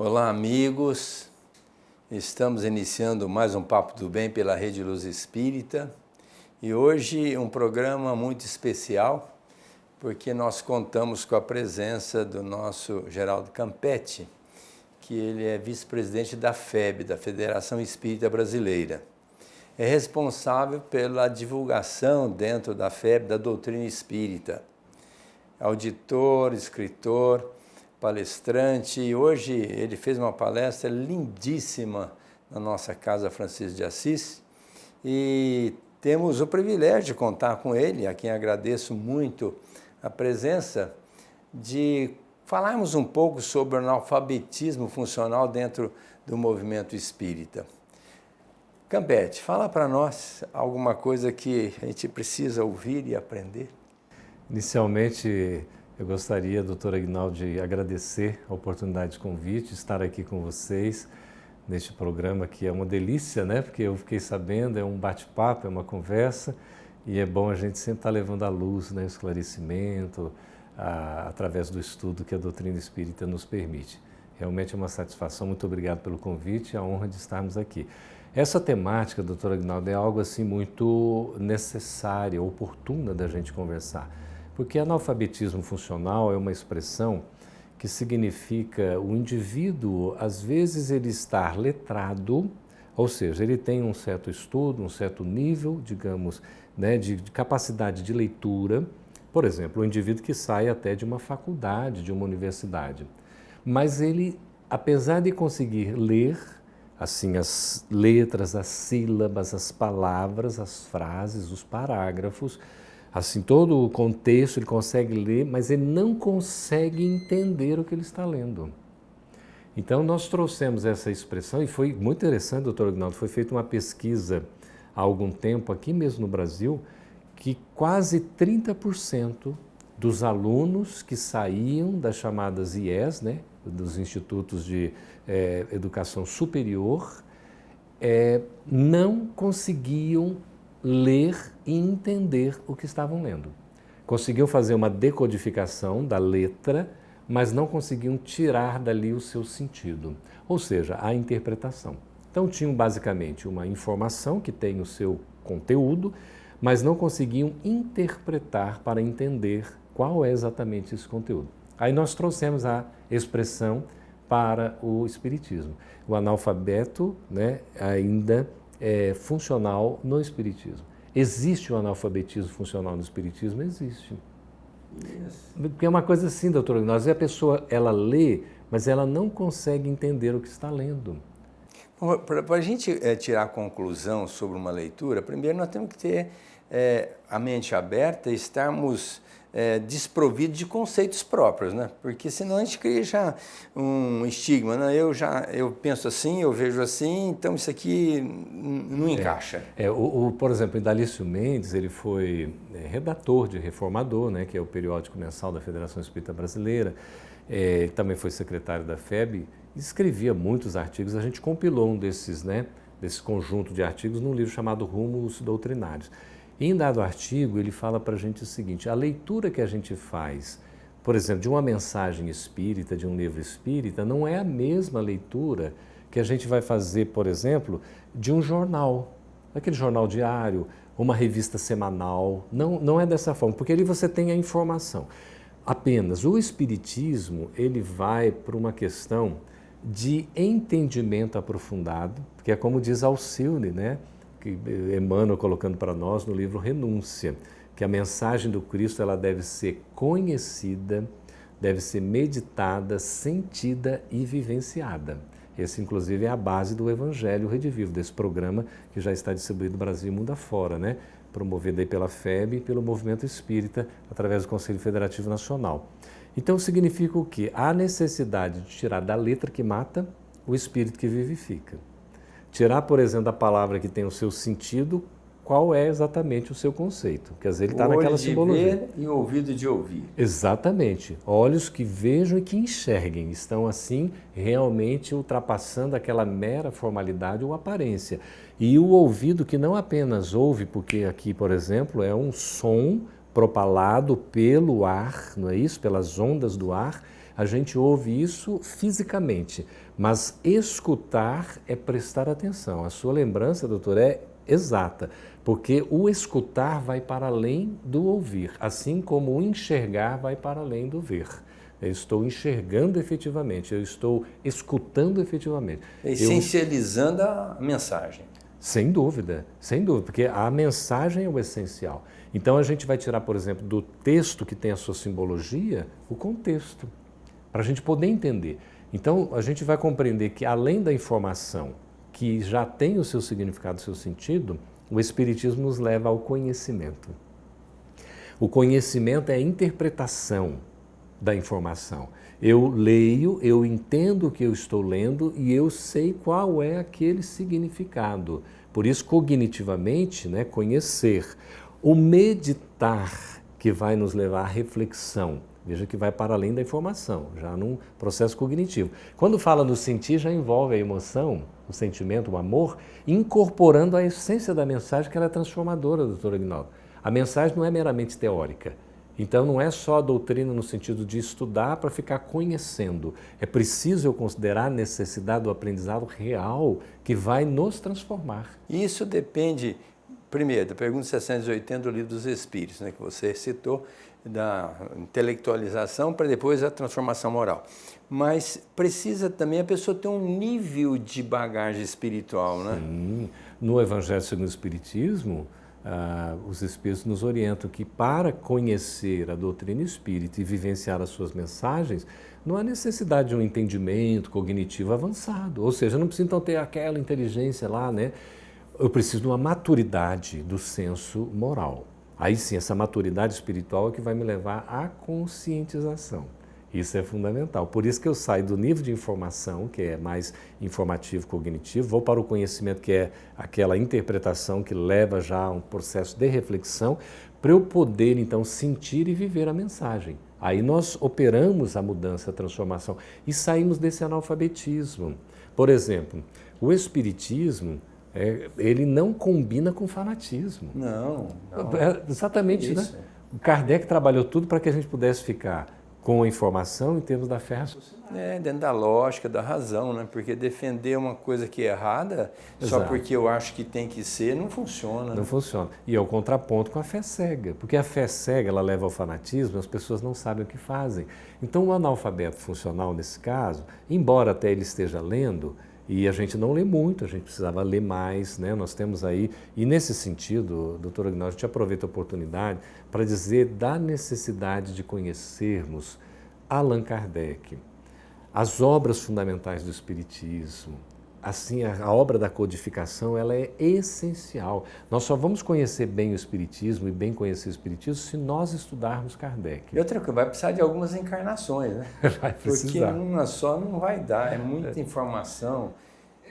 Olá, amigos. Estamos iniciando mais um Papo do Bem pela Rede Luz Espírita e hoje um programa muito especial porque nós contamos com a presença do nosso Geraldo Campetti, que ele é vice-presidente da FEB, da Federação Espírita Brasileira. É responsável pela divulgação dentro da FEB da doutrina espírita. Auditor, escritor, palestrante, e hoje ele fez uma palestra lindíssima na nossa Casa Francisco de Assis e temos o privilégio de contar com ele, a quem agradeço muito a presença, de falarmos um pouco sobre o analfabetismo funcional dentro do movimento espírita. Campetti, fala para nós alguma coisa que a gente precisa ouvir e aprender. Inicialmente, eu gostaria, doutor Aguinaldo, de agradecer a oportunidade de convite, estar aqui com vocês neste programa que é uma delícia, né? Porque eu fiquei sabendo, é um bate-papo, é uma conversa e é bom a gente sempre estar levando à luz, né, o esclarecimento, através do estudo que a doutrina espírita nos permite. Realmente é uma satisfação, muito obrigado pelo convite e a honra de estarmos aqui. Essa temática, doutor Aguinaldo, é algo assim muito necessária, oportuna da gente conversar. Porque analfabetismo funcional é uma expressão que significa o indivíduo, às vezes, ele estar letrado, ou seja, ele tem um certo estudo, um certo nível, digamos, né, de capacidade de leitura. Por exemplo, o indivíduo que sai até de uma faculdade, de uma universidade. Mas ele, apesar de conseguir ler, assim, as letras, as sílabas, as palavras, as frases, os parágrafos, assim, todo o contexto ele consegue ler, mas ele não consegue entender o que ele está lendo. Então, nós trouxemos essa expressão e foi muito interessante, doutor Aguinaldo, foi feita uma pesquisa há algum tempo, aqui mesmo no Brasil, que quase 30% dos alunos que saíam das chamadas IES, né, dos Institutos de Educação Superior, não conseguiam ler e entender o que estavam lendo. Conseguiam fazer uma decodificação da letra, mas não conseguiam tirar dali o seu sentido, ou seja, a interpretação. Então tinham basicamente uma informação que tem o seu conteúdo, mas não conseguiam interpretar para entender qual é exatamente esse conteúdo. Aí nós trouxemos a expressão para o Espiritismo. O analfabeto, né, ainda é funcional no Espiritismo. Existe o analfabetismo funcional no Espiritismo? Existe. Porque é uma coisa assim, doutor Aguinaldo, às vezes a pessoa ela lê, mas ela não consegue entender o que está lendo. Para a gente tirar a conclusão sobre uma leitura, primeiro nós temos que ter a mente aberta e estarmos desprovidos de conceitos próprios, né? Porque senão a gente cria já um estigma, né? Eu penso assim, eu vejo assim, então isso aqui não encaixa. Por exemplo, Idalício Mendes, ele foi redator de Reformador, né, que é o periódico mensal da Federação Espírita Brasileira, também foi secretário da FEB, escrevia muitos artigos, a gente compilou um desses, né, desse conjunto de artigos num livro chamado Rumos Doutrinários. Em dado artigo, ele fala para a gente o seguinte: a leitura que a gente faz, por exemplo, de uma mensagem espírita, de um livro espírita, não é a mesma leitura que a gente vai fazer, por exemplo, de um jornal, aquele jornal diário, uma revista semanal. Não é dessa forma, porque ali você tem a informação. Apenas o Espiritismo, ele vai para uma questão de entendimento aprofundado, que é como diz Alcione, né? Que Emmanuel colocando para nós no livro Renúncia, que a mensagem do Cristo ela deve ser conhecida, deve ser meditada, sentida e vivenciada. Esse, inclusive, é a base do Evangelho Redivivo, desse programa que já está distribuído no Brasil e mundo afora, né? Promovido aí pela FEB e pelo Movimento Espírita, através do Conselho Federativo Nacional. Então, significa o quê? Há necessidade de tirar da letra que mata o espírito que vivifica. Tirar, por exemplo, da palavra que tem o seu sentido, qual é exatamente o seu conceito. Quer dizer, ele está naquela simbologia. Olho de ver e ouvido de ouvir. Exatamente. Olhos que vejam e que enxerguem. Estão, assim, realmente ultrapassando aquela mera formalidade ou aparência. E o ouvido que não apenas ouve, porque aqui, por exemplo, é um som propalado pelo ar, não é isso? Pelas ondas do ar, A gente ouve isso fisicamente, mas escutar é prestar atenção. A sua lembrança, doutor, é exata, porque o escutar vai para além do ouvir, assim como o enxergar vai para além do ver. Eu estou enxergando efetivamente, eu estou escutando efetivamente. Essencializando a mensagem. Sem dúvida, porque a mensagem é o essencial. Então a gente vai tirar, por exemplo, do texto que tem a sua simbologia, o contexto, para a gente poder entender. Então a gente vai compreender que além da informação que já tem o seu significado, o seu sentido, o Espiritismo nos leva ao conhecimento. O conhecimento é a interpretação da informação. Eu leio, eu entendo o que eu estou lendo e eu sei qual é aquele significado. Por isso, cognitivamente, né, conhecer. O meditar, que vai nos levar à reflexão. Veja que vai para além da informação, já num processo cognitivo. Quando fala no sentir, já envolve a emoção, o sentimento, o amor, incorporando a essência da mensagem, que ela é transformadora, doutor Aguinaldo. A mensagem não é meramente teórica. Então não é só a doutrina no sentido de estudar para ficar conhecendo. É preciso eu considerar a necessidade do aprendizado real que vai nos transformar. Isso depende, primeiro, da pergunta 680 do Livro dos Espíritos, né, que você citou, da intelectualização para depois a transformação moral. Mas precisa também a pessoa ter um nível de bagagem espiritual, né? Sim. No Evangelho segundo o Espiritismo, os Espíritos nos orientam que para conhecer a doutrina espírita e vivenciar as suas mensagens, não há necessidade de um entendimento cognitivo avançado. Ou seja, eu não preciso então ter aquela inteligência lá, né? Eu preciso de uma maturidade do senso moral. Aí sim, essa maturidade espiritual é que vai me levar à conscientização. Isso é fundamental. Por isso que eu saio do nível de informação, que é mais informativo, cognitivo, vou para o conhecimento, que é aquela interpretação que leva já a um processo de reflexão, para eu poder, então, sentir e viver a mensagem. Aí nós operamos a mudança, a transformação e saímos desse analfabetismo. Por exemplo, o Espiritismo, ele não combina com fanatismo. Não. Exatamente, isso, né? O Kardec trabalhou tudo para que a gente pudesse ficar com a informação em termos da fé raciocinada. Dentro da lógica, da razão, né? Porque defender uma coisa que é errada, Exato. só porque eu acho que tem que ser, não funciona. Não funciona. E é o contraponto com a fé cega, porque a fé cega ela leva ao fanatismo, as pessoas não sabem o que fazem. Então o analfabeto funcional nesse caso, embora até ele esteja lendo, e a gente não lê muito, a gente precisava ler mais, né? Nós temos aí, e nesse sentido, doutor Aguinaldo, a gente aproveita a oportunidade para dizer da necessidade de conhecermos Allan Kardec, as obras fundamentais do Espiritismo. Assim, a obra da codificação ela é essencial. Nós só vamos conhecer bem o Espiritismo e bem conhecer o Espiritismo se nós estudarmos Kardec. E outra coisa, vai precisar de algumas encarnações, né? Vai precisar. Porque uma só não vai dar, é muita informação.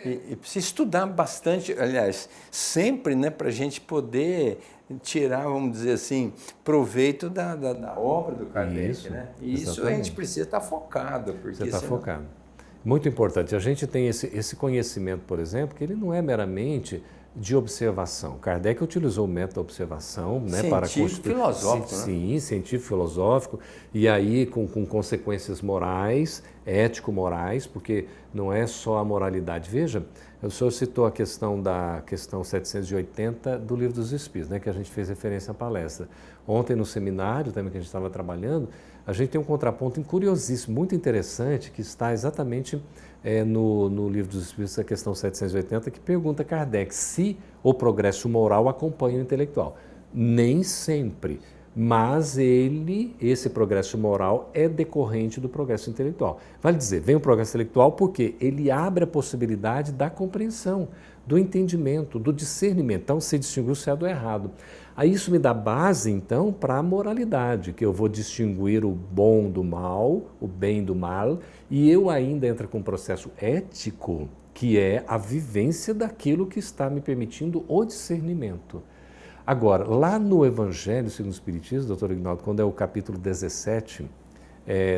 E precisa estudar bastante, aliás, sempre, né, para a gente poder tirar, vamos dizer assim, proveito da obra do Kardec. Isso, né? E isso exatamente. a gente precisa estar focado. Porque Você está senão... focado. Muito importante. A gente tem esse conhecimento, por exemplo, que ele não é meramente de observação. Kardec utilizou o método da observação, né, para científico filosófico, sim, científico filosófico, e aí com consequências morais, ético-morais, porque não é só a moralidade. Veja, o senhor citou a questão da questão 780 do Livro dos Espíritos, né, que a gente fez referência à palestra. Ontem no seminário também que a gente estava trabalhando, a gente tem um contraponto curiosíssimo, muito interessante, que está exatamente no Livro dos Espíritos, a questão 780, que pergunta a Kardec se o progresso moral acompanha o intelectual. Nem sempre, mas esse progresso moral é decorrente do progresso intelectual. Vale dizer, vem o progresso intelectual porque ele abre a possibilidade da compreensão, do entendimento, do discernimento. Então, se distinguir o certo do errado. Aí isso me dá base, então, para a moralidade, que eu vou distinguir o bom do mal, o bem do mal, e eu ainda entro com um processo ético, que é a vivência daquilo que está me permitindo o discernimento. Agora, lá no Evangelho segundo o Espiritismo, doutor Aguinaldo, quando é o capítulo 17,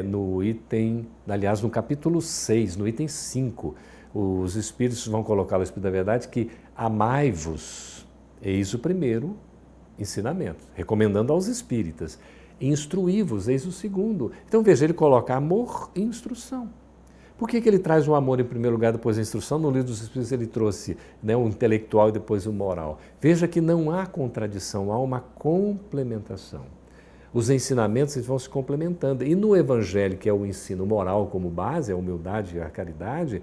no capítulo 6, no item 5, os Espíritos vão colocar o Espírito da Verdade que amai-vos, eis o primeiro ensinamento, recomendando aos espíritas. Instruí-vos, eis o segundo. Então veja, ele coloca amor e instrução. Por que ele traz o amor em primeiro lugar, depois a instrução? No Livro dos Espíritos ele trouxe, né, o intelectual e depois o moral. Veja que não há contradição, há uma complementação. Os ensinamentos vão se complementando. E no Evangelho, que é o ensino moral como base, a humildade e a caridade,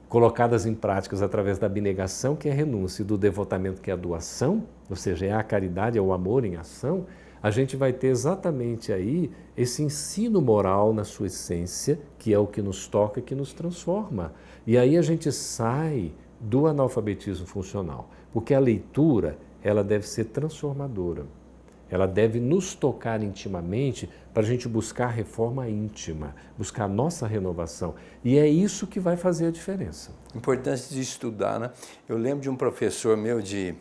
colocadas em práticas através da abnegação, que é a renúncia, e do devotamento, que é a doação, ou seja, é a caridade, é o amor em ação, a gente vai ter exatamente aí esse ensino moral na sua essência, que é o que nos toca, que nos transforma. E aí a gente sai do analfabetismo funcional, porque a leitura, ela deve ser transformadora. Ela deve nos tocar intimamente para a gente buscar a reforma íntima, buscar a nossa renovação. E é isso que vai fazer a diferença. Importância de estudar, né? Eu lembro de um professor meu de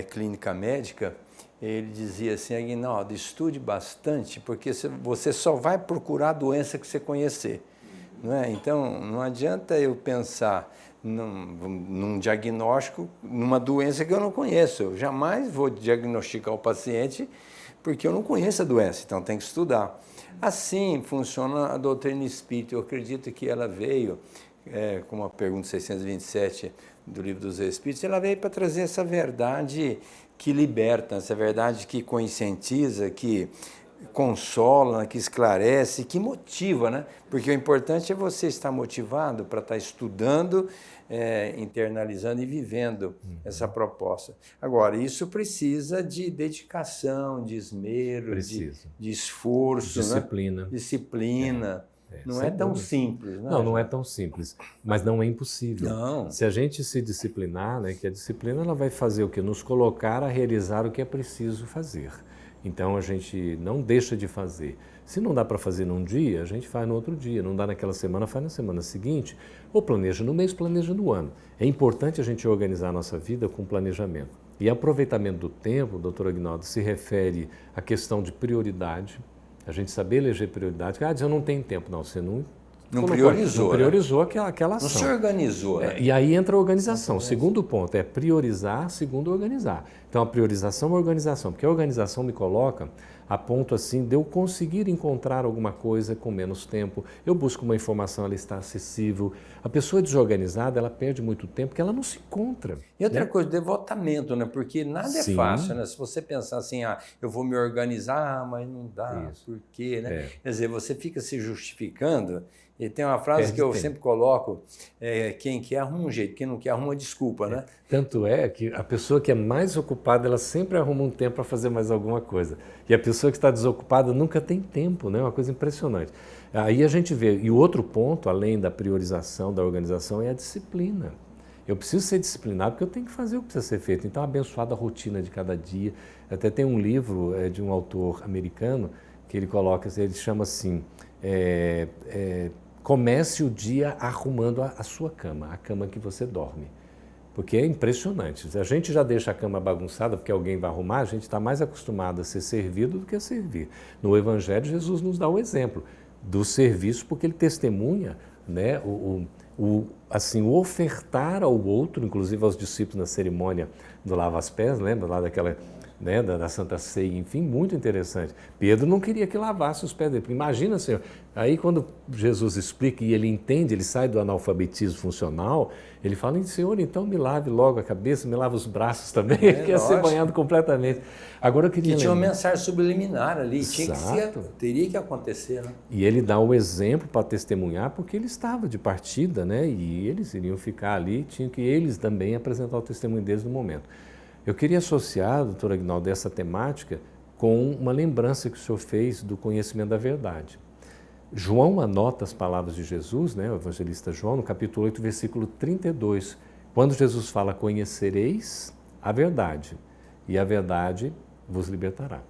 clínica médica, ele dizia assim: Aguinaldo, estude bastante, porque você só vai procurar a doença que você conhecer. Não é? Então, não adianta eu pensar num diagnóstico, numa doença que eu não conheço. Eu jamais vou diagnosticar o paciente porque eu não conheço a doença, então tem que estudar. Assim funciona a doutrina espírita. Eu acredito que ela veio, como a pergunta 627 do Livro dos Espíritos, ela veio para trazer essa verdade que liberta, essa verdade que conscientiza, que consola, que esclarece, que motiva, né? Porque o importante é você estar motivado para estar estudando, internalizando e vivendo essa proposta. Agora, isso precisa de dedicação, de esmero, de esforço, disciplina. Né? Disciplina. Não é tão simples, né? Não é tão simples, mas não é impossível. Não. Se a gente se disciplinar, né, que a disciplina ela vai fazer o quê? Nos colocar a realizar o que é preciso fazer. Então a gente não deixa de fazer. Se não dá para fazer num dia, a gente faz no outro dia. Não dá naquela semana, faz na semana seguinte. Ou planeja no mês, planeja no ano. É importante a gente organizar a nossa vida com planejamento. E aproveitamento do tempo, doutor Aguinaldo, se refere à questão de prioridade. A gente saber eleger prioridade. Eu não tenho tempo. Não, você não priorizou. Não priorizou, né? aquela ação. Não se organizou. Né? E aí entra a organização. O segundo ponto é priorizar, segundo organizar. Então a priorização é a organização, porque a organização me coloca a ponto assim de eu conseguir encontrar alguma coisa com menos tempo. Eu busco uma informação, ela está acessível. A pessoa desorganizada, ela perde muito tempo porque ela não se encontra. E outra coisa, devotamento, né? Porque nada é fácil, né? Se você pensar assim, eu vou me organizar, mas não dá, por quê, né? Quer dizer, você fica se justificando. E tem uma frase que eu sempre coloco, quem quer arruma um jeito, quem não quer arruma uma desculpa, né? Tanto é que a pessoa que é mais ocupada, ela sempre arruma um tempo para fazer mais alguma coisa. E a pessoa que está desocupada nunca tem tempo, né? Uma coisa impressionante. Aí a gente vê, e o outro ponto, além da priorização, da organização, é a disciplina. Eu preciso ser disciplinado porque eu tenho que fazer o que precisa ser feito. Então, a abençoada rotina de cada dia. Até tem um livro de um autor americano que ele coloca, ele chama assim, comece o dia arrumando a sua cama, a cama que você dorme. Porque é impressionante. A gente já deixa a cama bagunçada porque alguém vai arrumar, a gente está mais acostumado a ser servido do que a servir. No Evangelho, Jesus nos dá o exemplo do serviço porque ele testemunha, né, o ofertar ao outro, inclusive aos discípulos na cerimônia do lava-pés, lembra lá daquela... Né, da Santa Ceia, enfim, muito interessante. Pedro não queria que lavasse os pés dele. Imagina, Senhor, aí quando Jesus explica e ele entende, ele sai do analfabetismo funcional, ele fala, Senhor, então me lave logo a cabeça, me lave os braços também, ele quer ser banhado completamente. Agora eu queria tinha uma mensagem subliminar ali, Exato. Teria que acontecer. Né? E ele dá o exemplo para testemunhar, porque ele estava de partida, né, e eles iriam ficar ali, tinham que eles também apresentar o testemunho deles no momento. Eu queria associar, doutor Aguinaldo, essa temática com uma lembrança que o senhor fez do conhecimento da verdade. João anota as palavras de Jesus, né, o evangelista João, no capítulo 8, versículo 32, quando Jesus fala, conhecereis a verdade, e a verdade vos libertará.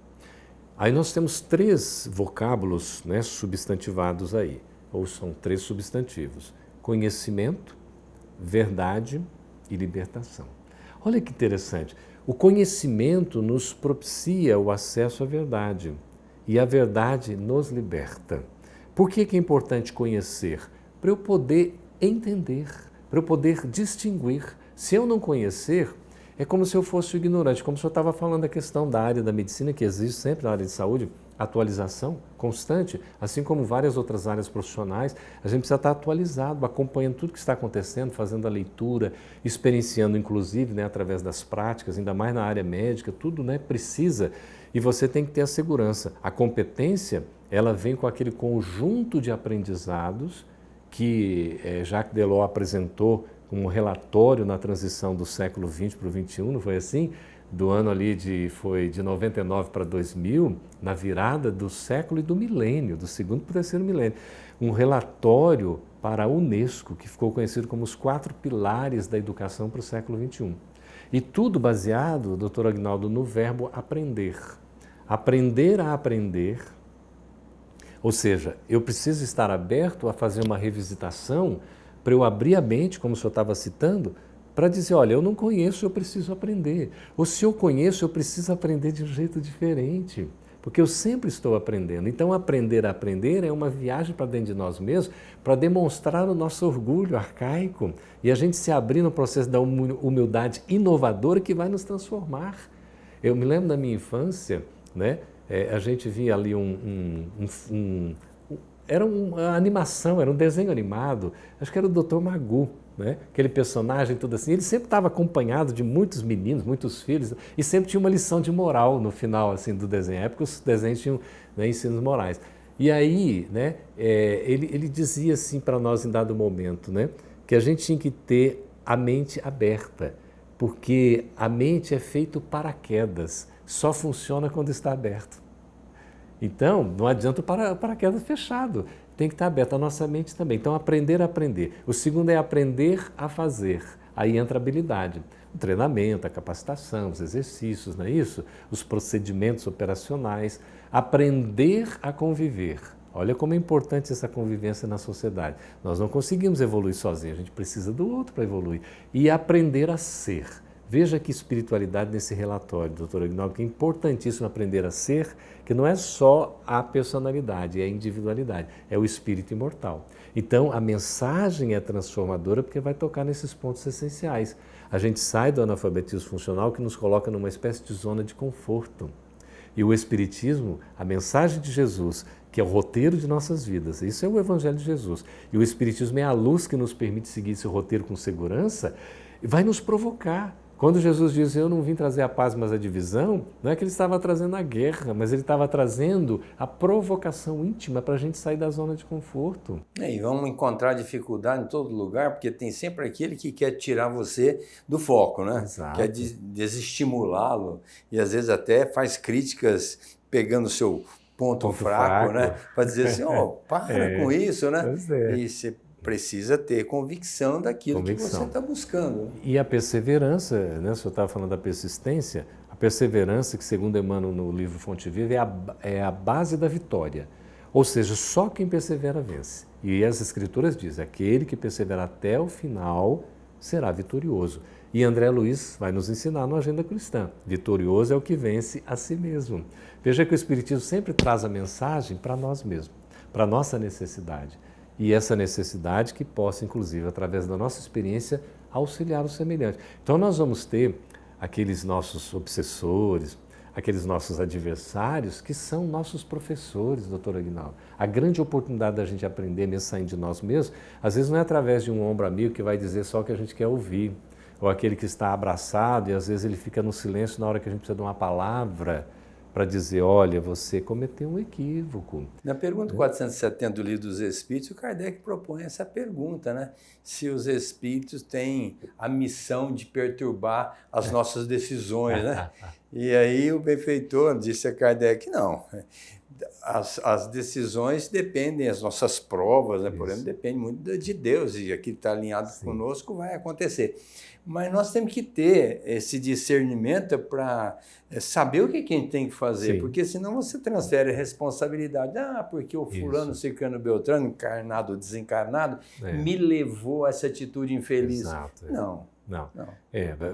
Aí nós temos 3 vocábulos, né, substantivados aí, ou são 3 substantivos, conhecimento, verdade e libertação. Olha que interessante, o conhecimento nos propicia o acesso à verdade e a verdade nos liberta. Por que é importante conhecer? Para eu poder entender, para eu poder distinguir. Se eu não conhecer, é como se eu fosse ignorante, como o senhor estava falando da questão da área da medicina, que existe sempre na área de saúde, atualização constante, assim como várias outras áreas profissionais, a gente precisa estar atualizado, acompanhando tudo que está acontecendo, fazendo a leitura, experienciando inclusive, né, através das práticas, ainda mais na área médica, tudo, né, precisa, e você tem que ter a segurança. A competência, ela vem com aquele conjunto de aprendizados que Jacques Delors apresentou como relatório na transição do século XX para o XXI, não foi assim? Do ano ali foi de 99 para 2000, na virada do século e do milênio, do segundo para o terceiro milênio. Um relatório para a Unesco, que ficou conhecido como os 4 pilares da educação para o século XXI. E tudo baseado, doutor Aguinaldo, no verbo aprender. Aprender a aprender, ou seja, eu preciso estar aberto a fazer uma revisitação para eu abrir a mente, como o senhor estava citando, para dizer, olha, eu não conheço, eu preciso aprender. Ou se eu conheço, eu preciso aprender de um jeito diferente, porque eu sempre estou aprendendo. Então, aprender a aprender é uma viagem para dentro de nós mesmos, para demonstrar o nosso orgulho arcaico e a gente se abrir no processo da humildade inovadora que vai nos transformar. Eu me lembro da minha infância, né? A gente via ali era uma animação, era um desenho animado, acho que era o Dr. Magoo, né? Aquele personagem, tudo assim, ele sempre estava acompanhado de muitos meninos, muitos filhos, e sempre tinha uma lição de moral no final assim, do desenho. Na época os desenhos tinham, né, ensinos morais. E aí, né, ele dizia assim para nós em dado momento, né, que a gente tinha que ter a mente aberta, porque a mente é feita para paraquedas, só funciona quando está aberto. Então, não adianta o paraquedas fechado, tem que estar aberto, a nossa mente também. Então, aprender a aprender. O segundo é aprender a fazer. Aí entra a habilidade, o treinamento, a capacitação, os exercícios, não é isso? Os procedimentos operacionais. Aprender a conviver. Olha como é importante essa convivência na sociedade. Nós não conseguimos evoluir sozinhos, a gente precisa do outro para evoluir. E aprender a ser. Veja que espiritualidade nesse relatório, doutor Aguinaldo, que é importantíssimo aprender a ser, que não é só a personalidade, é a individualidade, é o espírito imortal. Então, a mensagem é transformadora porque vai tocar nesses pontos essenciais. A gente sai do analfabetismo funcional que nos coloca numa espécie de zona de conforto. E o Espiritismo, a mensagem de Jesus, que é o roteiro de nossas vidas, isso é o Evangelho de Jesus. E o Espiritismo é a luz que nos permite seguir esse roteiro com segurança, vai nos provocar. Quando Jesus diz, eu não vim trazer a paz, mas a divisão, não é que ele estava trazendo a guerra, mas ele estava trazendo a provocação íntima para a gente sair da zona de conforto. E vamos encontrar dificuldade em todo lugar, porque tem sempre aquele que quer tirar você do foco, né? Exato. Quer desestimulá-lo e às vezes até faz críticas pegando o seu ponto fraco, né? Para dizer assim, para com isso, né? E você precisa ter convicção daquilo que você está buscando. E a perseverança, né? O senhor estava falando da persistência, a perseverança, que segundo Emmanuel no livro Fonte Viva, é a base da vitória. Ou seja, só quem persevera vence. E as Escrituras dizem, aquele que persevera até o final será vitorioso. E André Luiz vai nos ensinar no Agenda Cristã, vitorioso é o que vence a si mesmo. Veja que o Espiritismo sempre traz a mensagem para nós mesmos, para a nossa necessidade. E essa necessidade que possa, inclusive, através da nossa experiência, auxiliar o semelhante. Então nós vamos ter aqueles nossos obsessores, aqueles nossos adversários que são nossos professores, doutor Aguinaldo. A grande oportunidade da gente aprender mesmo saindo de nós mesmos, às vezes não é através de um ombro amigo que vai dizer só o que a gente quer ouvir, ou aquele que está abraçado e às vezes ele fica no silêncio na hora que a gente precisa de uma palavra para dizer, olha, você cometeu um equívoco. Na pergunta 470 do Livro dos Espíritos, o Kardec propõe essa pergunta, né? Se os espíritos têm a missão de perturbar as nossas decisões, né? E aí o benfeitor disse a Kardec, não. As decisões dependem, as nossas provas, né, por exemplo, dependem muito de Deus, e aquilo que está alinhado conosco vai acontecer. Mas nós temos que ter esse discernimento para saber o que a gente tem que fazer, porque senão você transfere a responsabilidade. Porque o fulano, ciclano, beltrano, encarnado ou desencarnado, me levou a essa atitude infeliz. Exato. Não.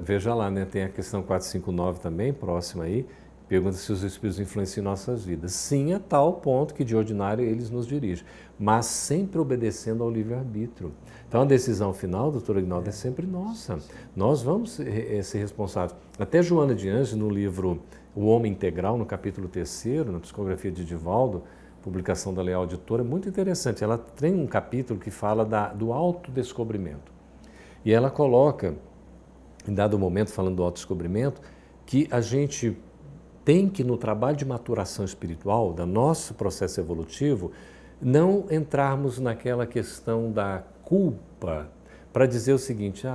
Veja lá, né, tem a questão 459 também, próxima aí, Pergunta se os Espíritos influenciam em nossas vidas. Sim, a tal ponto que de ordinário eles nos dirigem, mas sempre obedecendo ao livre-arbítrio. Então a decisão final, doutor Aguinaldo, é sempre nossa. Nós vamos ser responsáveis. Até Joana de Ângeles, no livro O Homem Integral, no capítulo 3º, na psicografia de Divaldo, publicação da Leal Editora, é muito interessante. Ela tem um capítulo que fala do autodescobrimento. E ela coloca, em dado momento, falando do autodescobrimento, que a gente tem que, no trabalho de maturação espiritual, do nosso processo evolutivo, não entrarmos naquela questão da culpa para dizer o seguinte,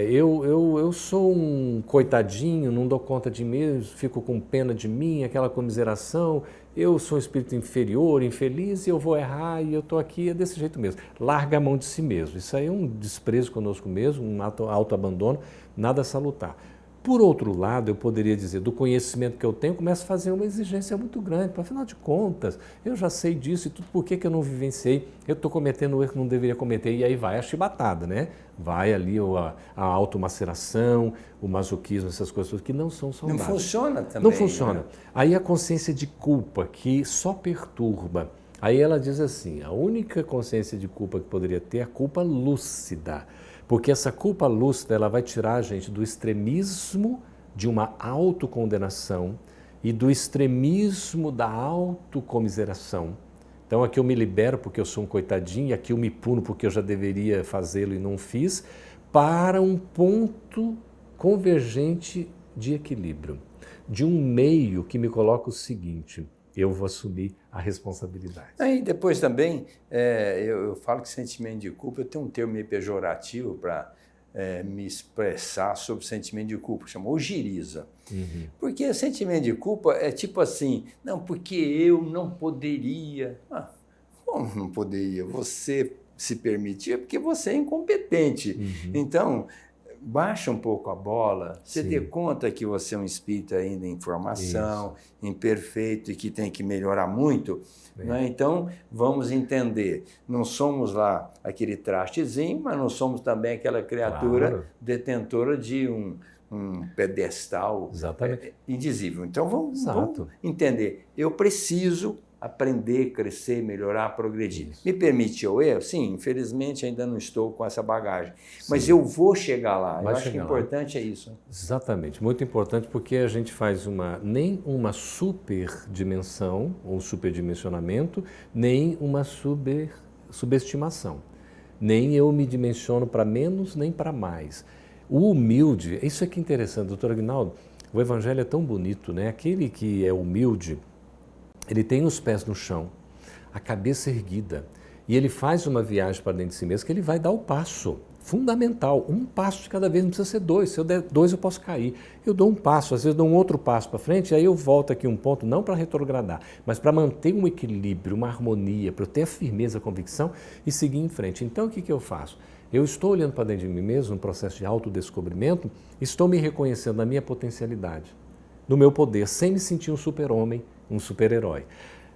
eu sou um coitadinho, não dou conta de mim mesmo, fico com pena de mim, aquela comiseração, eu sou um espírito inferior, infeliz, e eu vou errar, e eu estou aqui, é desse jeito mesmo. Larga a mão de si mesmo. Isso aí é um desprezo conosco mesmo, um autoabandono, nada salutar. Por outro lado, eu poderia dizer, do conhecimento que eu tenho, começo a fazer uma exigência muito grande. Afinal de contas, eu já sei disso e tudo, por que eu não vivenciei? Eu estou cometendo um erro que não deveria cometer. E aí vai a chibatada, né? Vai ali a automaceração, o masoquismo, essas coisas que não são saudáveis. Não funciona também. Não funciona. Né? Aí a consciência de culpa, que só perturba. Aí ela diz assim, a única consciência de culpa que poderia ter é a culpa lúcida. Porque essa culpa lúcida, ela vai tirar a gente do extremismo de uma autocondenação e do extremismo da autocomiseração. Então aqui eu me libero porque eu sou um coitadinho, e aqui eu me puno porque eu já deveria fazê-lo e não fiz, para um ponto convergente de equilíbrio, de um meio que me coloca o seguinte, eu vou assumir a responsabilidade. Aí depois também, eu falo que sentimento de culpa, eu tenho um termo meio pejorativo para me expressar sobre o sentimento de culpa, chama ojeriza. Uhum. Porque o sentimento de culpa é tipo assim, não, porque eu não poderia. Como não poderia? Você se permitia porque você é incompetente. Uhum. Então, baixa um pouco a bola, você dê conta que você é um espírito ainda em formação, imperfeito e que tem que melhorar muito. Né? Então, vamos entender, não somos lá aquele trastezinho, mas não somos também aquela criatura detentora de um pedestal indizível. Então, vamos entender, eu preciso aprender, crescer, melhorar, progredir. Isso. Me permite o erro? Sim, infelizmente ainda não estou com essa bagagem. Sim. Mas eu vou chegar lá. Eu acho que o importante é isso. Exatamente, muito importante porque a gente faz nem uma superdimensão ou superdimensionamento, nem uma subestimação. Nem eu me dimensiono para menos, nem para mais. O humilde, isso aqui é interessante, doutor Aguinaldo, o evangelho é tão bonito, né? Aquele que é humilde, ele tem os pés no chão, a cabeça erguida, e ele faz uma viagem para dentro de si mesmo que ele vai dar o passo fundamental, um passo de cada vez, não precisa ser dois, se eu der dois eu posso cair. Eu dou um passo, às vezes dou um outro passo para frente, e aí eu volto aqui um ponto, não para retrogradar, mas para manter um equilíbrio, uma harmonia, para eu ter a firmeza, a convicção e seguir em frente. Então o que eu faço? Eu estou olhando para dentro de mim mesmo, no processo de autodescobrimento, estou me reconhecendo na minha potencialidade, no meu poder, sem me sentir um super-homem, um super-herói.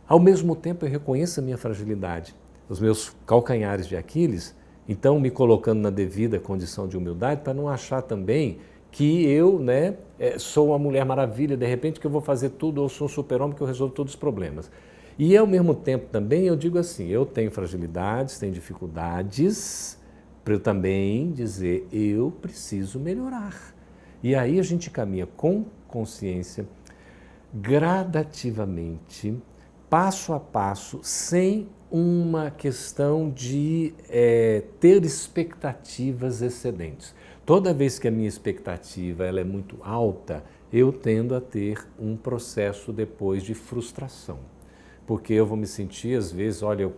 Ao mesmo tempo, eu reconheço a minha fragilidade, os meus calcanhares de Aquiles, então me colocando na devida condição de humildade para não achar também que eu sou uma mulher maravilha, de repente que eu vou fazer tudo, ou sou um super-homem que eu resolvo todos os problemas. E ao mesmo tempo também eu digo assim, eu tenho fragilidades, tenho dificuldades, para eu também dizer, eu preciso melhorar. E aí a gente caminha com consciência, gradativamente, passo a passo, sem uma questão de ter expectativas excedentes. Toda vez que a minha expectativa ela é muito alta, eu tendo a ter um processo depois de frustração. Porque eu vou me sentir, às vezes, olha, eu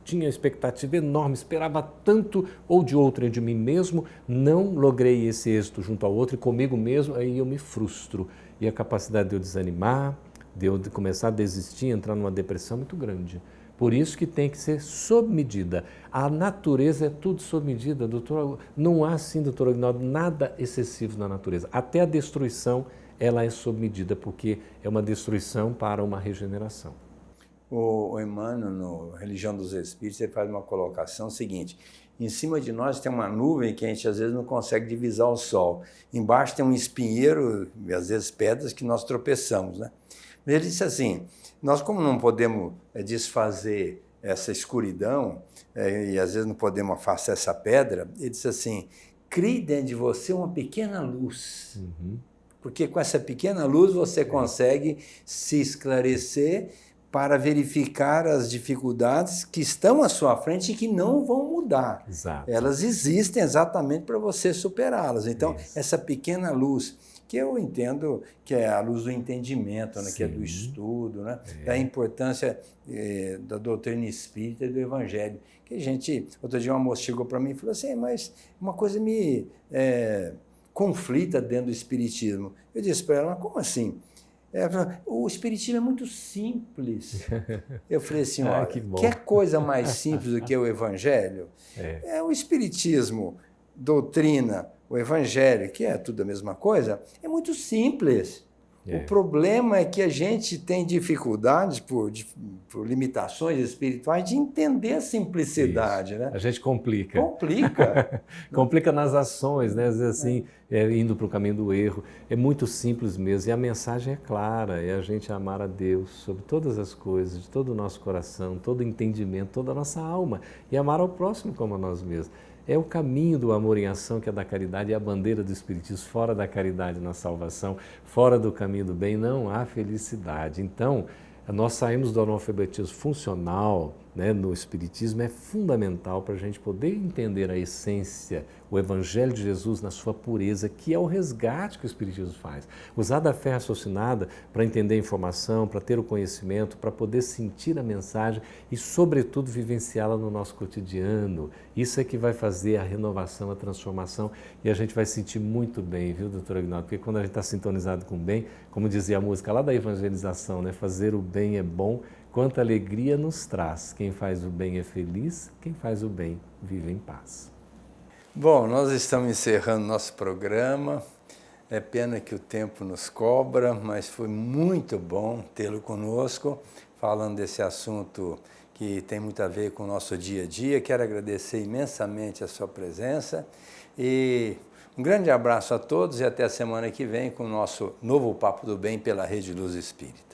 tinha expectativa enorme, esperava tanto ou de outro ou de mim mesmo, não logrei esse êxito junto ao outro e comigo mesmo, aí eu me frustro. E a capacidade de eu desanimar, de eu começar a desistir, entrar numa depressão muito grande. Por isso que tem que ser sob medida. A natureza é tudo sob medida, doutor. Não há, assim, doutor Aguinaldo, nada excessivo na natureza. Até a destruição, ela é sob medida, porque é uma destruição para uma regeneração. O Emmanuel, no Religião dos Espíritos, ele faz uma colocação seguinte, Em cima de nós tem uma nuvem que a gente às vezes não consegue divisar o sol. Embaixo tem um espinheiro, e às vezes pedras, que nós tropeçamos, né? Mas ele disse assim, nós como não podemos desfazer essa escuridão, e às vezes não podemos afastar essa pedra, ele disse assim, crie dentro de você uma pequena luz. Porque com essa pequena luz você consegue se esclarecer para verificar as dificuldades que estão à sua frente e que não vão mudar. Exato. Elas existem exatamente para você superá-las. Então, essa pequena luz, que eu entendo que é a luz do entendimento, né? Que é do estudo, né? Da importância da doutrina espírita e do evangelho. Que a gente, outro dia uma moça chegou para mim e falou assim, mas uma coisa me conflita dentro do espiritismo. Eu disse para ela, mas como assim? O espiritismo é muito simples. Eu falei assim, olha, quer coisa mais simples do que o evangelho? O espiritismo, doutrina, o evangelho, que é tudo a mesma coisa, é muito simples. O problema é que a gente tem dificuldades, por limitações espirituais, de entender a simplicidade. Né? A gente complica. Complica nas ações, né? Às vezes assim, indo para o caminho do erro. É muito simples mesmo. E a mensagem é clara, é a gente amar a Deus sobre todas as coisas, de todo o nosso coração, todo o entendimento, toda a nossa alma. E amar ao próximo como a nós mesmos. É o caminho do amor em ação, que é da caridade, é a bandeira do Espiritismo. Fora da caridade na salvação, fora do caminho do bem, não há felicidade. Então, nós saímos do analfabetismo funcional, né, no Espiritismo, é fundamental para a gente poder entender a essência, o Evangelho de Jesus na sua pureza, que é o resgate que o Espiritismo faz. Usar da fé raciocinada para entender a informação, para ter o conhecimento, para poder sentir a mensagem e, sobretudo, vivenciá-la no nosso cotidiano. Isso é que vai fazer a renovação, a transformação, e a gente vai sentir muito bem, viu, doutor Aguinaldo? Porque quando a gente está sintonizado com o bem, como dizia a música lá da evangelização, né, fazer o bem é bom, quanta alegria nos traz. Quem faz o bem é feliz, quem faz o bem vive em paz. Bom, nós estamos encerrando nosso programa. É pena que o tempo nos cobra, mas foi muito bom tê-lo conosco, falando desse assunto que tem muito a ver com o nosso dia a dia. Quero agradecer imensamente a sua presença e um grande abraço a todos e até a semana que vem com o nosso novo Papo do Bem pela Rede Luz Espírita.